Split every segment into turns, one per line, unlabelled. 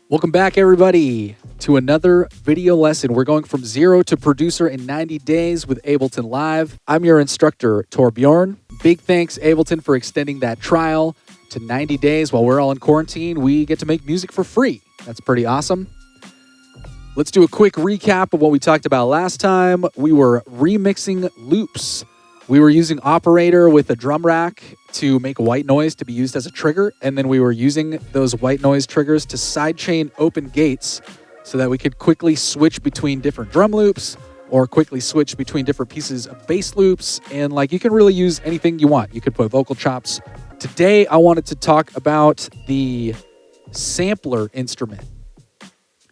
Welcome back, everybody, to another video lesson. We're going from zero to producer in 90 days with Ableton Live. I'm your instructor, Torbjorn. Big thanks, Ableton, for extending that trial to 90 days. While we're all in quarantine, we get to make music for free. That's pretty awesome. Let's do a quick recap of what we talked about last time. We were remixing loops. We were using Operator with a drum rack to make white noise to be used as a trigger, and then we were using those white noise triggers to sidechain open gates so that we could quickly switch between different drum loops or quickly switch between different pieces of bass loops, and you can really use anything you want. You could put vocal chops. Today, I wanted to talk about the sampler instrument.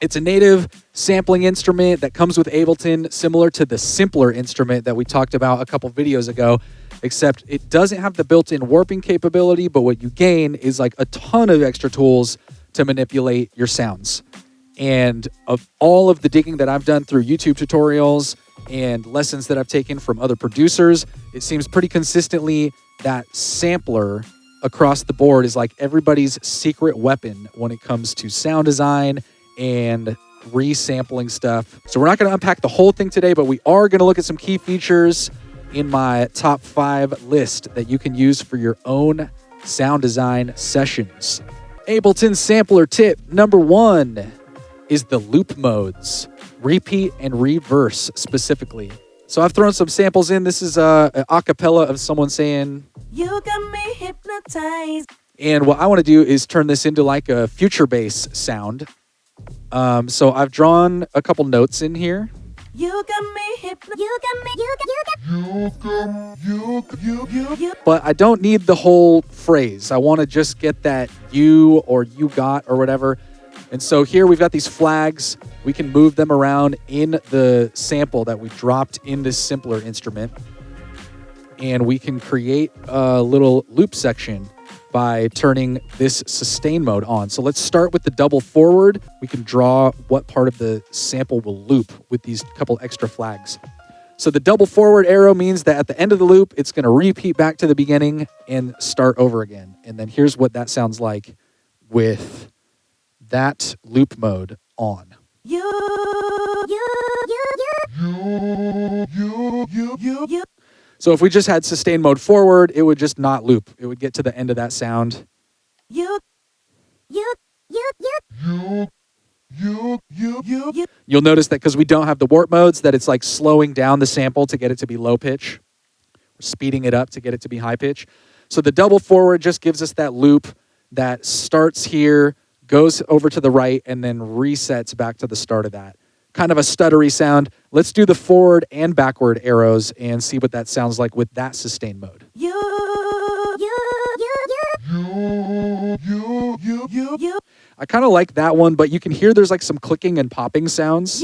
It's a native sampling instrument that comes with Ableton, similar to the simpler instrument that we talked about a couple videos ago, except it doesn't have the built-in warping capability, but what you gain is a ton of extra tools to manipulate your sounds. And of all of the digging that I've done through YouTube tutorials and lessons that I've taken from other producers, it seems pretty consistently that sampler across the board is everybody's secret weapon when it comes to sound design and resampling stuff. So we're not going to unpack the whole thing today, but we are going to look at some key features in my top 5 list that you can use for your own sound design sessions. Ableton sampler tip number 1 is the loop modes, repeat and reverse specifically. So I've thrown some samples in. This is an acapella of someone saying, "You got me hypnotized." And what I want to do is turn this into a future bass sound. So I've drawn a couple notes in here. You got me hypnotized. But I don't need the whole phrase. I want to just get that you or you got or whatever. And so here we've got these flags. We can move them around in the sample that we dropped in this simpler instrument. And we can create a little loop section by turning this sustain mode on. So let's start with the double forward. We can draw what part of the sample will loop with these couple extra flags. So the double forward arrow means that at the end of the loop, it's going to repeat back to the beginning and start over again. And then here's what that sounds like with that loop mode on. So if we just had sustain mode forward, it would just not loop. It would get to the end of that sound. You'll notice that because we don't have the warp modes, that it's slowing down the sample to get it to be low pitch, or speeding it up to get it to be high pitch. So the double forward just gives us that loop that starts here, goes over to the right, and then resets back to the start of that. Kind of a stuttery sound. Let's do the forward and backward arrows and see what that sounds like with that sustain mode. I kind of like that one, but you can hear there's some clicking and popping sounds.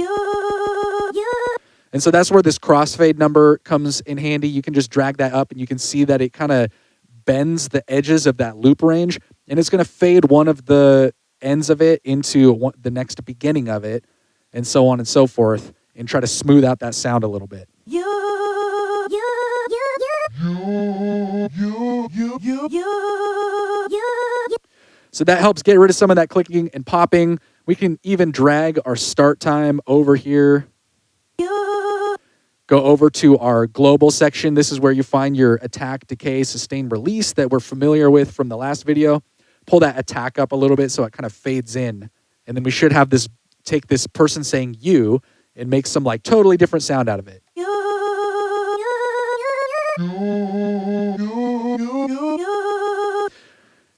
And so that's where this crossfade number comes in handy. You can just drag that up and you can see that it kind of bends the edges of that loop range, and it's going to fade one of the ends of it into the next beginning of it, and so on and so forth, and try to smooth out that sound a little bit. So that helps get rid of some of that clicking and popping. We can even drag our start time over here. Go over to our global section. This is where you find your attack, decay, sustain, release that we're familiar with from the last video. Pull that attack up a little bit so it kind of fades in. And then we should have this, take this person saying you and make some totally different sound out of it.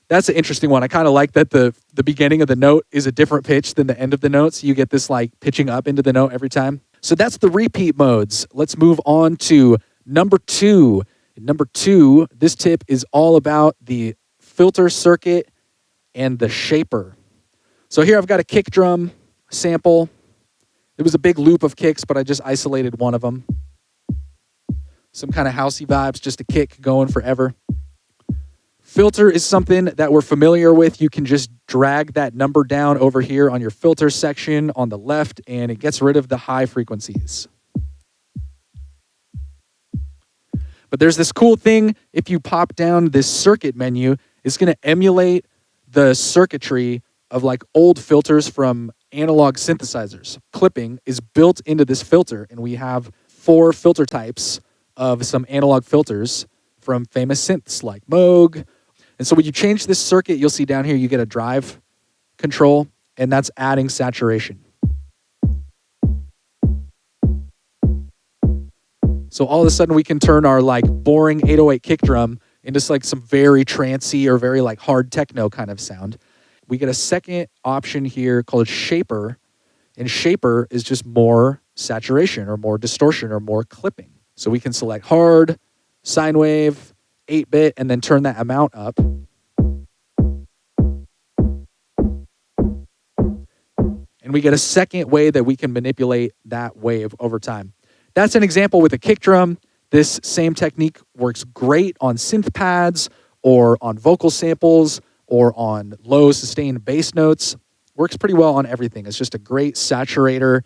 That's an interesting one. I kind of like that the beginning of the note is a different pitch than the end of the note. So you get this pitching up into the note every time. So that's the repeat modes. Let's move on to number 2. Number 2, this tip is all about the filter circuit and the shaper. So here I've got a kick drum sample. It was a big loop of kicks, but I just isolated one of them. Some kind of housey vibes, just a kick going forever. Filter is something that we're familiar with. You can just drag that number down over here on your filter section on the left, and it gets rid of the high frequencies. But there's this cool thing, if you pop down this circuit menu, it's going to emulate the circuitry of like old filters from analog synthesizers. Clipping is built into this filter, and we have 4 filter types of some analog filters from famous synths like Moog. And so when you change this circuit, you'll see down here you get a drive control, and that's adding saturation. So all of a sudden we can turn our like boring 808 kick drum into like some very trancey or very like hard techno kind of sound. We get a second option here called shaper, and shaper is just more saturation or more distortion or more clipping. So we can select hard, sine wave, 8-bit, and then turn that amount up. And we get a second way that we can manipulate that wave over time. That's an example with a kick drum. This same technique works great on synth pads or on vocal samples or on low sustained bass notes. Works pretty well on everything. It's just a great saturator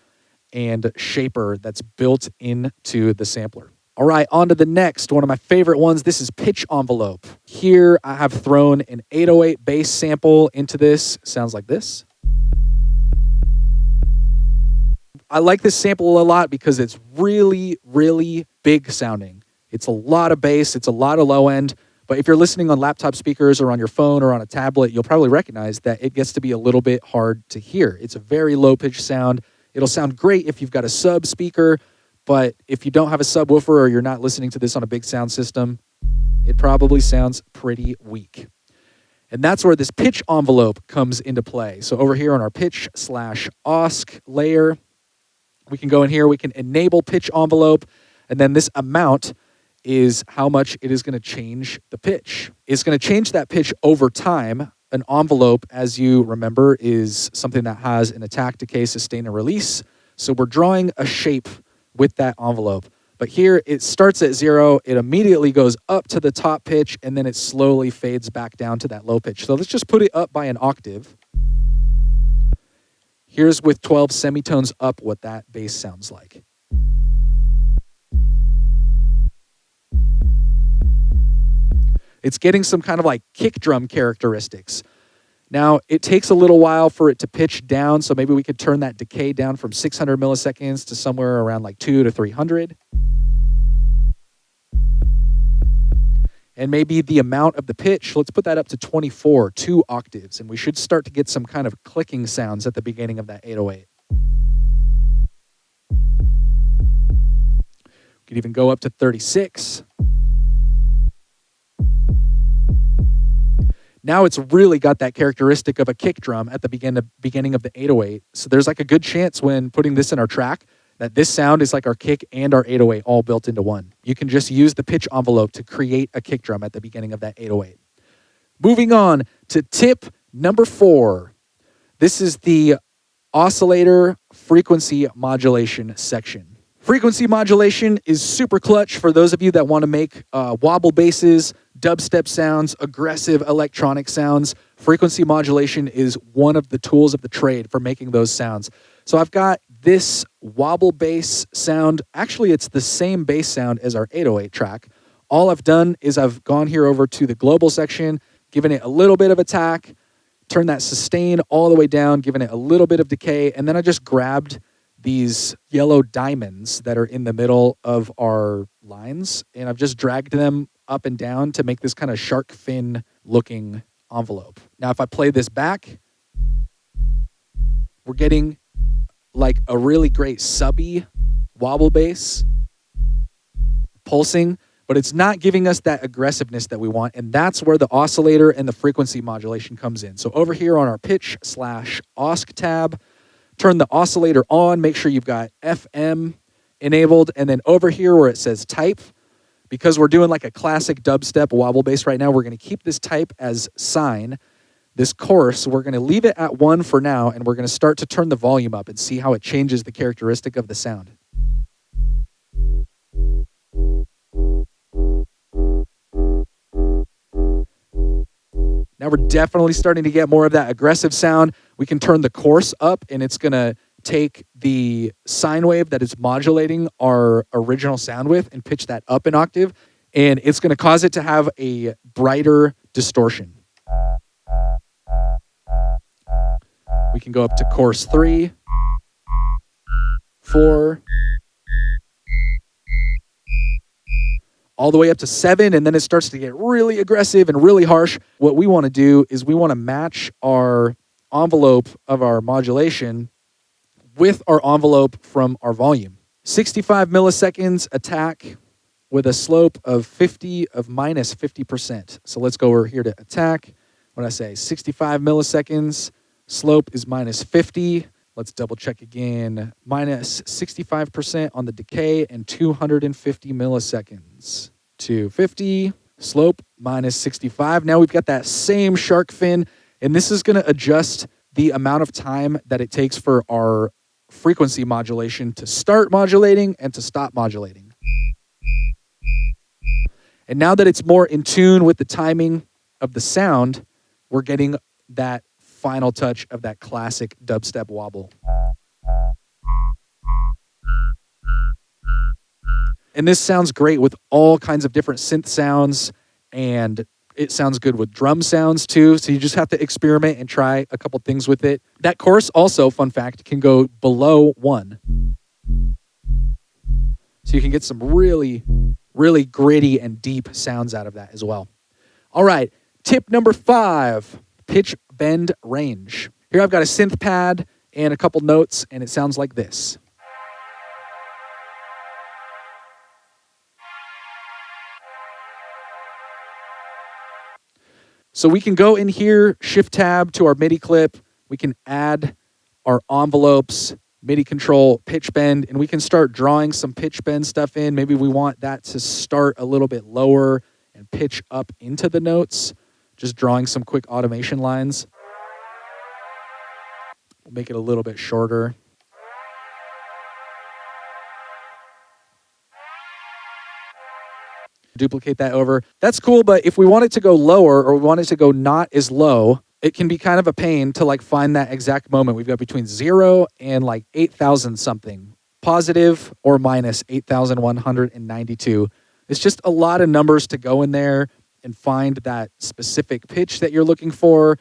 and shaper that's built into the sampler. All right, on to the next, one of my favorite ones. This is pitch envelope. Here I have thrown an 808 bass sample into this. Sounds like this. I like this sample a lot because it's really, really big sounding. It's a lot of bass, it's a lot of low end, but if you're listening on laptop speakers or on your phone or on a tablet, you'll probably recognize that it gets to be a little bit hard to hear. It's a very low pitch sound. It'll sound great if you've got a sub speaker, but if you don't have a subwoofer or you're not listening to this on a big sound system, it probably sounds pretty weak. And that's where this pitch envelope comes into play. So over here on our pitch/OSC layer, we can go in here, we can enable pitch envelope, and then this amount is how much it is going to change the pitch. It's going to change that pitch over time. An envelope, as you remember, is something that has an attack, decay, sustain, and release. So we're drawing a shape with that envelope. But here it starts at 0, it immediately goes up to the top pitch, and then it slowly fades back down to that low pitch. So let's just put it up by an octave. Here's with 12 semitones up what that bass sounds like. It's getting some kind of like kick drum characteristics. Now, it takes a little while for it to pitch down, so maybe we could turn that decay down from 600 milliseconds to somewhere around like 200 to 300. And maybe the amount of the pitch, let's put that up to 24, 2 octaves, and we should start to get some kind of clicking sounds at the beginning of that 808. We could even go up to 36. Now it's really got that characteristic of a kick drum at the beginning of the 808. So there's like a good chance when putting this in our track that this sound is like our kick and our 808 all built into one. You can just use the pitch envelope to create a kick drum at the beginning of that 808. Moving on to tip number 4. This is the oscillator frequency modulation section. Frequency modulation is super clutch for those of you that want to make wobble basses, dubstep sounds, aggressive electronic sounds. Frequency modulation is one of the tools of the trade for making those sounds. So I've got this wobble bass sound. Actually, it's the same bass sound as our 808 track. All I've done is I've gone here over to the global section, given it a little bit of attack, turned that sustain all the way down, given it a little bit of decay, and then I just grabbed these yellow diamonds that are in the middle of our lines, and I've just dragged them up and down to make this kind of shark fin looking envelope. Now, if I play this back, we're getting like a really great subby wobble bass pulsing, but it's not giving us that aggressiveness that we want, and that's where the oscillator and the frequency modulation comes in. So over here on our pitch/OSC tab, turn the oscillator on, make sure you've got FM enabled, and then over here where it says type, because we're doing like a classic dubstep wobble bass right now, we're going to keep this type as sine. This course, we're going to leave it at 1 for now, and we're going to start to turn the volume up and see how it changes the characteristic of the sound. Now we're definitely starting to get more of that aggressive sound. We can turn the course up, and it's going to take the sine wave that it's modulating our original sound with and pitch that up an octave, and it's going to cause it to have a brighter distortion. We can go up to course 3, 4, all the way up to 7, and then it starts to get really aggressive and really harsh. What we want to do is we want to match our envelope of our modulation with our envelope from our volume. 65 milliseconds attack with a slope of 50 of minus 50%. So let's go over here to attack. When I say 65 milliseconds, slope is minus 50. Let's double check again. Minus 65% on the decay and 250 milliseconds. 250, slope minus 65. Now we've got that same shark fin, and this is going to adjust the amount of time that it takes for our frequency modulation to start modulating and to stop modulating. And now that it's more in tune with the timing of the sound, we're getting that final touch of that classic dubstep wobble. And this sounds great with all kinds of different synth sounds, and it sounds good with drum sounds too. So you just have to experiment and try a couple things with it. That course also, fun fact, can go below 1. So you can get some really, really gritty and deep sounds out of that as well. All right, tip number 5, pitch bend range. Here I've got a synth pad and a couple notes, and it sounds like this. So we can go in here, shift tab to our MIDI clip. We can add our envelopes, MIDI control, pitch bend, and we can start drawing some pitch bend stuff in. Maybe we want that to start a little bit lower and pitch up into the notes. Just drawing some quick automation lines. We'll make it a little bit shorter. Duplicate that over. That's cool, but if we want it to go lower or we want it to go not as low, it can be kind of a pain to like find that exact moment. We've got between 0 and like 8,000 something, positive or minus 8,192. It's just a lot of numbers to go in there and find that specific pitch that you're looking for.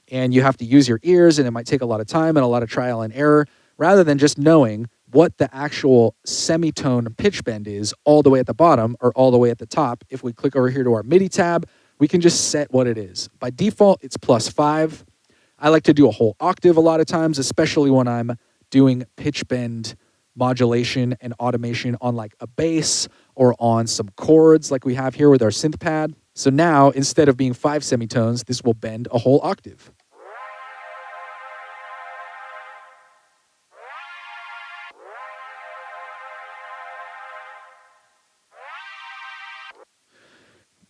And you have to use your ears, and it might take a lot of time and a lot of trial and error, rather than just knowing what the actual semitone pitch bend is all the way at the bottom or all the way at the top. If we click over here to our MIDI tab, we can just set what it is. By default, it's +5. I like to do a whole octave a lot of times, especially when I'm doing pitch bend modulation and automation on like a bass or on some chords like we have here with our synth pad. So now, instead of being 5 semitones, this will bend a whole octave.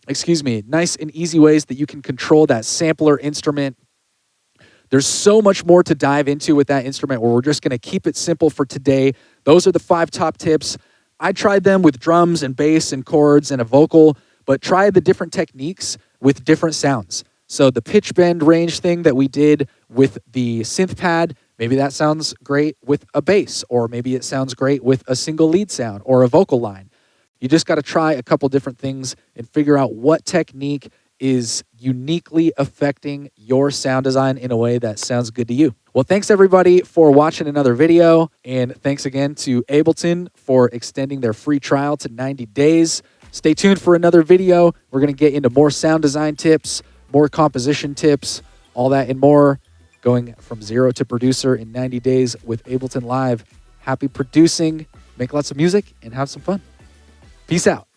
Excuse me, nice and easy ways that you can control that sampler instrument. There's so much more to dive into with that instrument, where we're just going to keep it simple for today. Those are the 5 top tips. I tried them with drums and bass and chords and a vocal, but try the different techniques with different sounds. So the pitch bend range thing that we did with the synth pad, maybe that sounds great with a bass, or maybe it sounds great with a single lead sound or a vocal line. You just got to try a couple different things and figure out what technique is uniquely affecting your sound design in a way that sounds good to you. Well, thanks everybody for watching another video, and thanks again to Ableton for extending their free trial to 90 days. Stay tuned for another video. We're going to get into more sound design tips, more composition tips, all that and more, going from 0 to producer in 90 days with Ableton Live. Happy producing, make lots of music, and have some fun. Peace out.